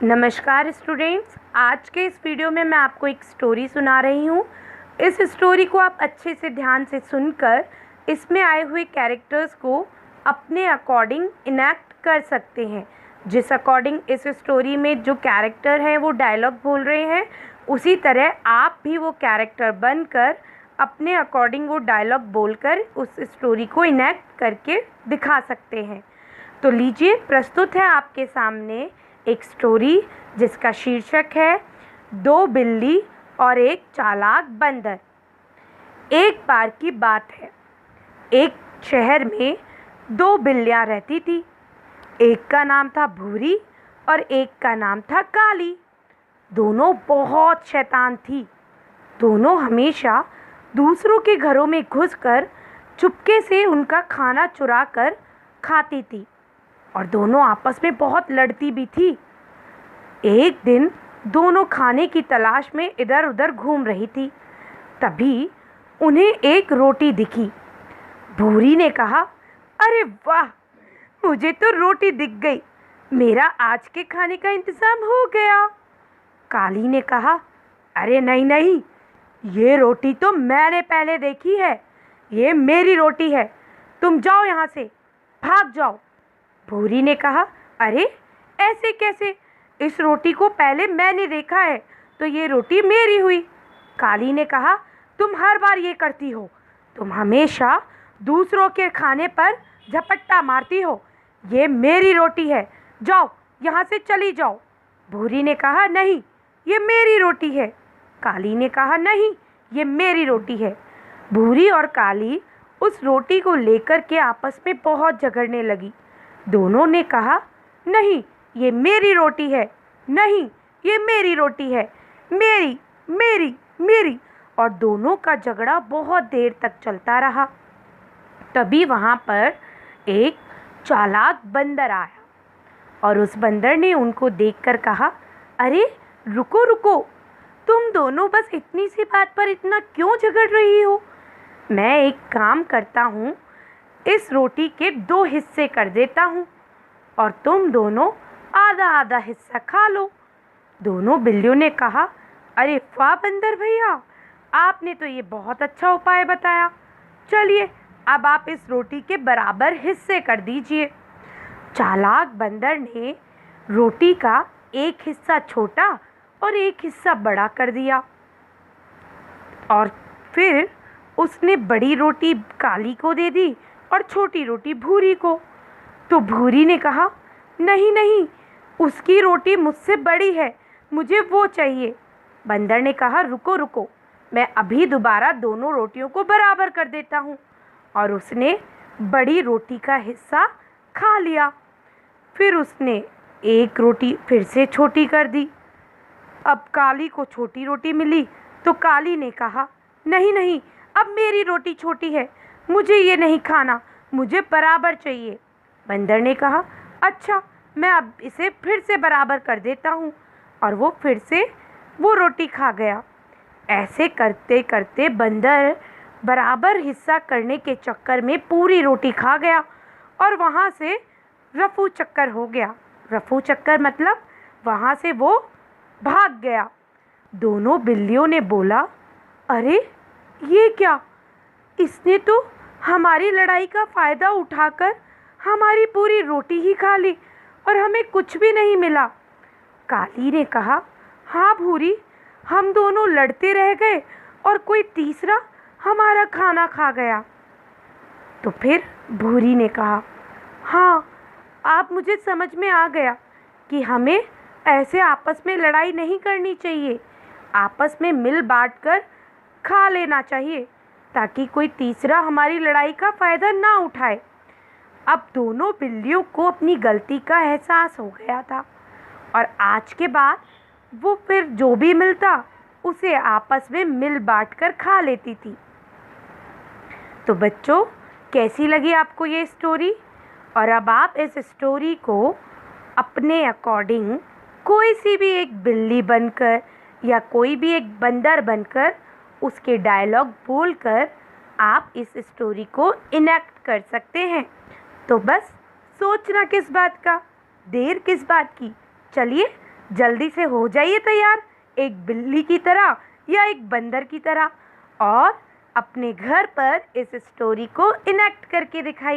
नमस्कार स्टूडेंट्स, आज के इस वीडियो में मैं आपको एक स्टोरी सुना रही हूँ। इस स्टोरी को आप अच्छे से ध्यान से सुनकर इसमें आए हुए कैरेक्टर्स को अपने अकॉर्डिंग इनैक्ट कर सकते हैं। जिस अकॉर्डिंग इस स्टोरी में जो कैरेक्टर हैं वो डायलॉग बोल रहे हैं, उसी तरह आप भी वो कैरेक्टर बनकर अपने अकॉर्डिंग वो डायलॉग बोलकर उस स्टोरी को इनैक्ट करके दिखा सकते हैं। तो लीजिए, प्रस्तुत है आपके सामने एक स्टोरी जिसका शीर्षक है दो बिल्ली और एक चालाक बंदर। एक बार की बात है, एक शहर में दो बिल्लियाँ रहती थी। एक का नाम था भूरी और एक का नाम था काली। दोनों बहुत शैतान थी। दोनों हमेशा दूसरों के घरों में घुसकर चुपके से उनका खाना चुरा कर खाती थी और दोनों आपस में बहुत लड़ती भी थी। एक दिन दोनों खाने की तलाश में इधर उधर घूम रही थी। तभी उन्हें एक रोटी दिखी। भूरी ने कहा, अरे वाह, मुझे तो रोटी दिख गई, मेरा आज के खाने का इंतज़ाम हो गया। काली ने कहा, अरे नहीं नहीं, ये रोटी तो मैंने पहले देखी है, ये मेरी रोटी है, तुम जाओ यहाँ से, भाग जाओ। भूरी ने कहा, अरे ऐसे कैसे, इस रोटी को पहले मैंने देखा है तो ये रोटी मेरी हुई। काली ने कहा, तुम हर बार ये करती हो, तुम हमेशा दूसरों के खाने पर झपट्टा मारती हो, ये मेरी रोटी है, जाओ यहाँ से चली जाओ। भूरी ने कहा, नहीं, ये मेरी रोटी है। काली ने कहा, नहीं, ये मेरी रोटी है। भूरी और काली उस रोटी को लेकर के आपस में बहुत झगड़ने लगी। दोनों ने कहा, नहीं, ये मेरी रोटी है, नहीं, ये मेरी रोटी है, मेरी मेरी मेरी। और दोनों का झगड़ा बहुत देर तक चलता रहा। तभी वहाँ पर एक चालाक बंदर आया और उस बंदर ने उनको देखकर कहा, अरे रुको रुको, तुम दोनों बस इतनी सी बात पर इतना क्यों झगड़ रही हो? मैं एक काम करता हूँ, इस रोटी के दो हिस्से कर देता हूँ और तुम दोनों आधा आधा हिस्सा खा लो। दोनों बिल्लियों ने कहा, अरे वाह बंदर भैया, आपने तो ये बहुत अच्छा उपाय बताया। चलिए, अब आप इस रोटी के बराबर हिस्से कर दीजिए। चालाक बंदर ने रोटी का एक हिस्सा छोटा और एक हिस्सा बड़ा कर दिया और फिर उसने बड़ी रोटी काली को दे दी और छोटी रोटी भूरी को। तो भूरी ने कहा, नहीं नहीं, उसकी रोटी मुझसे बड़ी है, मुझे वो चाहिए। बंदर ने कहा, रुको रुको, मैं अभी दोबारा दोनों रोटियों को बराबर कर देता हूँ। और उसने बड़ी रोटी का हिस्सा खा लिया। फिर उसने एक रोटी फिर से छोटी कर दी। अब काली को छोटी रोटी मिली तो काली ने कहा, नहीं नहीं, अब मेरी रोटी छोटी है, मुझे ये नहीं खाना, मुझे बराबर चाहिए। बंदर ने कहा, अच्छा, मैं अब इसे फिर से बराबर कर देता हूँ। और वो फिर से वो रोटी खा गया। ऐसे करते करते बंदर बराबर हिस्सा करने के चक्कर में पूरी रोटी खा गया और वहाँ से रफू चक्कर हो गया। रफू चक्कर मतलब वहाँ से वो भाग गया। दोनों बिल्लियों ने बोला, अरे ये क्या, इसने तो हमारी लड़ाई का फ़ायदा उठाकर हमारी पूरी रोटी ही खा ली और हमें कुछ भी नहीं मिला। काली ने कहा, हाँ भूरी, हम दोनों लड़ते रह गए और कोई तीसरा हमारा खाना खा गया। तो फिर भूरी ने कहा, हाँ, आप मुझे समझ में आ गया कि हमें ऐसे आपस में लड़ाई नहीं करनी चाहिए, आपस में मिल बांट कर खा लेना चाहिए ताकि कोई तीसरा हमारी लड़ाई का फ़ायदा ना उठाए। अब दोनों बिल्लियों को अपनी गलती का एहसास हो गया था और आज के बाद वो फिर जो भी मिलता उसे आपस में मिल बांट कर खा लेती थी। तो बच्चों, कैसी लगी आपको ये स्टोरी? और अब आप इस स्टोरी को अपने अकॉर्डिंग कोई सी भी एक बिल्ली बनकर या कोई भी एक बंदर बनकर उसके डायलॉग बोलकर आप इस स्टोरी को इनैक्ट कर सकते हैं। तो बस सोचना किस बात का, देर किस बात की, चलिए जल्दी से हो जाइए तैयार, एक बिल्ली की तरह या एक बंदर की तरह, और अपने घर पर इस स्टोरी को इनेक्ट करके दिखाइए।